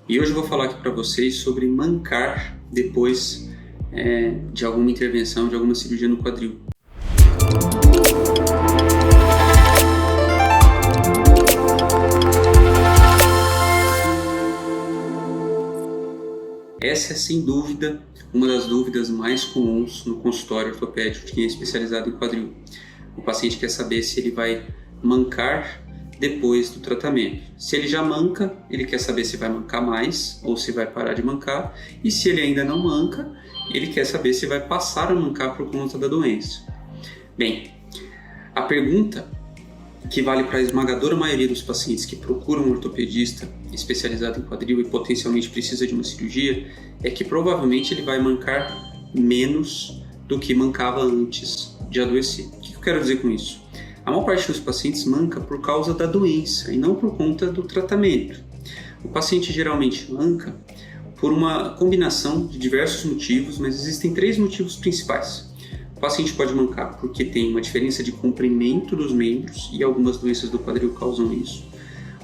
E hoje eu vou falar aqui para vocês sobre mancar depois de alguma intervenção, de alguma cirurgia no quadril. Essa é, sem dúvida, uma das dúvidas mais comuns no consultório ortopédico de quem é especializado em quadril. O paciente quer saber se ele vai mancar depois do tratamento. Se ele já manca, ele quer saber se vai mancar mais ou se vai parar de mancar. E se ele ainda não manca, ele quer saber se vai passar a mancar por conta da doença. Bem, a pergunta que vale para a esmagadora maioria dos pacientes que procuram um ortopedista especializado em quadril e potencialmente precisa de uma cirurgia é que provavelmente ele vai mancar menos do que mancava antes de adoecer. O que eu quero dizer com isso? A maior parte dos pacientes manca por causa da doença e não por conta do tratamento. O paciente geralmente manca por uma combinação de diversos motivos, mas existem 3 motivos principais. O paciente pode mancar porque tem uma diferença de comprimento dos membros, e algumas doenças do quadril causam isso.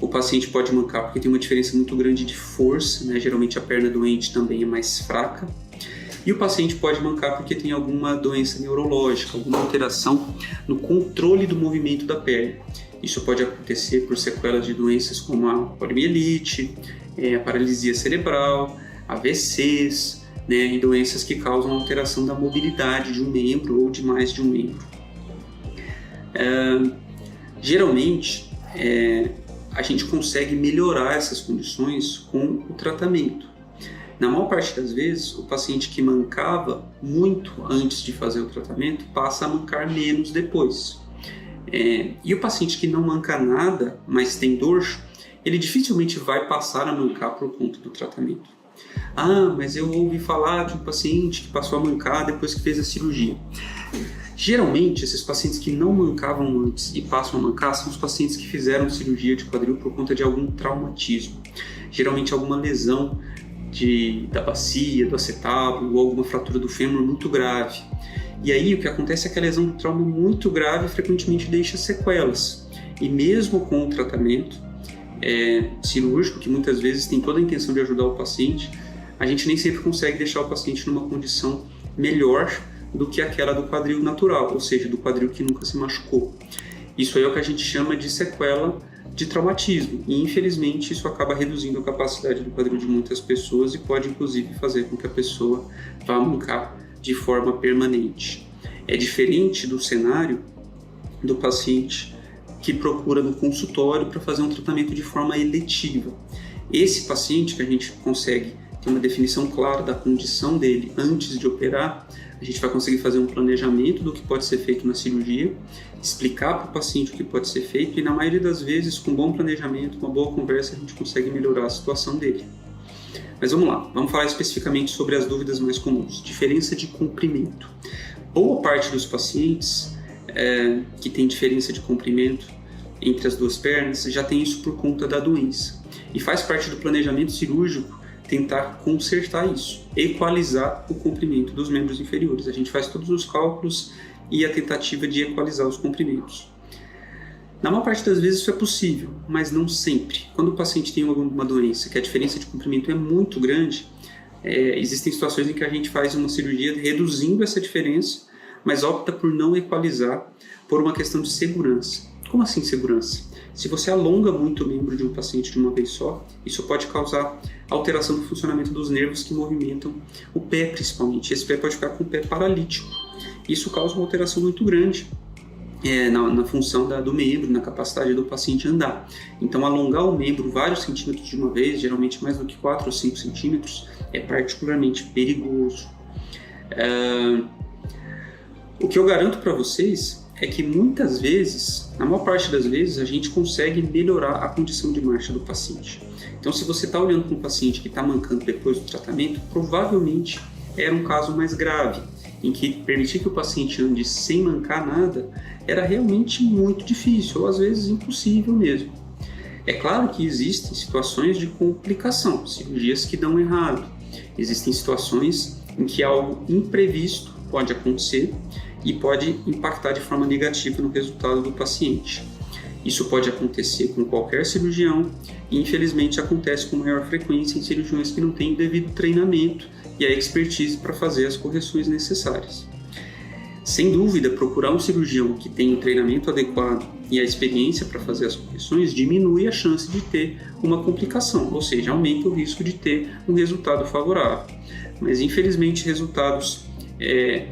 O paciente pode mancar porque tem uma diferença muito grande de força, geralmente a perna doente também é mais fraca. E o paciente pode mancar porque tem alguma doença neurológica, alguma alteração no controle do movimento da perna. Isso pode acontecer por sequelas de doenças como a poliomielite, a paralisia cerebral, AVCs, e doenças que causam alteração da mobilidade de um membro ou de mais de um membro. Geralmente, a gente consegue melhorar essas condições com o tratamento. Na maior parte das vezes, o paciente que mancava muito antes de fazer o tratamento passa a mancar menos depois. E o paciente que não manca nada, mas tem dor, ele dificilmente vai passar a mancar por conta do tratamento. Ah, mas eu ouvi falar de um paciente que passou a mancar depois que fez a cirurgia. Geralmente, esses pacientes que não mancavam antes e passam a mancar são os pacientes que fizeram cirurgia de quadril por conta de algum traumatismo. Geralmente alguma lesão da bacia, do acetábulo ou alguma fratura do fêmur muito grave. E aí o que acontece é que a lesão do trauma muito grave frequentemente deixa sequelas. E mesmo com o tratamento cirúrgico, que muitas vezes tem toda a intenção de ajudar o paciente, a gente nem sempre consegue deixar o paciente numa condição melhor do que aquela do quadril natural, ou seja, do quadril que nunca se machucou. Isso aí é o que a gente chama de sequela de traumatismo, e infelizmente isso acaba reduzindo a capacidade do quadril de muitas pessoas e pode inclusive fazer com que a pessoa vá mancar de forma permanente. É diferente do cenário do paciente que procura no consultório para fazer um tratamento de forma eletiva. Esse paciente que a gente consegue ter uma definição clara da condição dele antes de operar, a gente vai conseguir fazer um planejamento do que pode ser feito na cirurgia, explicar para o paciente o que pode ser feito e, na maioria das vezes, com um bom planejamento, uma boa conversa, a gente consegue melhorar a situação dele. Mas vamos lá, vamos falar especificamente sobre as dúvidas mais comuns. Diferença de comprimento. Boa parte dos pacientes que tem diferença de comprimento entre as duas pernas já tem isso por conta da doença. E faz parte do planejamento cirúrgico tentar consertar isso, equalizar o comprimento dos membros inferiores. A gente faz todos os cálculos e a tentativa de equalizar os comprimentos. Na maior parte das vezes isso é possível, mas não sempre. Quando o paciente tem alguma doença que a diferença de comprimento é muito grande, existem situações em que a gente faz uma cirurgia reduzindo essa diferença, mas opta por não equalizar por uma questão de segurança. Como assim segurança? Se você alonga muito o membro de um paciente de uma vez só, isso pode causar alteração do funcionamento dos nervos que movimentam o pé, principalmente. Esse pé pode ficar com o pé paralítico. Isso causa uma alteração muito grande na função do membro, na capacidade do paciente andar. Então, alongar o membro vários centímetros de uma vez, geralmente mais do que 4 ou 5 centímetros, é particularmente perigoso. O que eu garanto para vocês é que muitas vezes, na maior parte das vezes, a gente consegue melhorar a condição de marcha do paciente. Então, se você está olhando para um paciente que está mancando depois do tratamento, provavelmente era um caso mais grave, em que permitir que o paciente ande sem mancar nada era realmente muito difícil, ou às vezes impossível mesmo. É claro que existem situações de complicação, cirurgias que dão errado. Existem situações em que algo imprevisto pode acontecer e pode impactar de forma negativa no resultado do paciente. Isso pode acontecer com qualquer cirurgião e, infelizmente, acontece com maior frequência em cirurgiões que não têm o devido treinamento e a expertise para fazer as correções necessárias. Sem dúvida, procurar um cirurgião que tenha o treinamento adequado e a experiência para fazer as correções diminui a chance de ter uma complicação, ou seja, aumenta o risco de ter um resultado favorável. Mas, infelizmente, resultados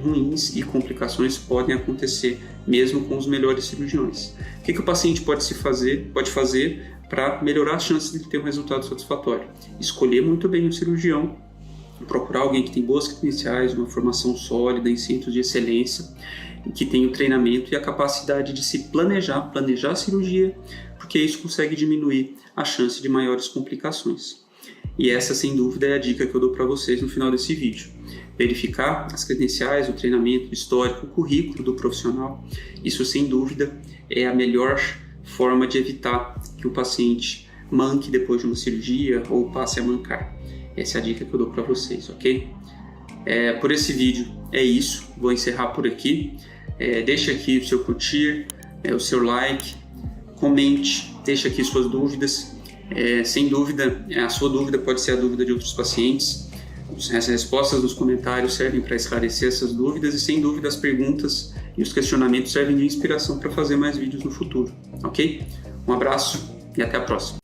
ruins e complicações podem acontecer mesmo com os melhores cirurgiões. O que o paciente pode fazer para melhorar as chances de ter um resultado satisfatório? Escolher muito bem o cirurgião, procurar alguém que tem boas credenciais, uma formação sólida em centros de excelência, que tem o treinamento e a capacidade de se planejar a cirurgia, porque isso consegue diminuir a chance de maiores complicações. E essa, sem dúvida, é a dica que eu dou para vocês no final desse vídeo. Verificar as credenciais, o treinamento, o histórico, o currículo do profissional. Isso, sem dúvida, é a melhor forma de evitar que o paciente manque depois de uma cirurgia ou passe a mancar. Essa é a dica que eu dou para vocês, ok? Por esse vídeo é isso, vou encerrar por aqui. Deixa aqui o seu curtir, o seu like, comente, deixa aqui suas dúvidas. Sem dúvida, a sua dúvida pode ser a dúvida de outros pacientes. As respostas nos comentários servem para esclarecer essas dúvidas e, sem dúvida, as perguntas e os questionamentos servem de inspiração para fazer mais vídeos no futuro, ok? Um abraço e até a próxima!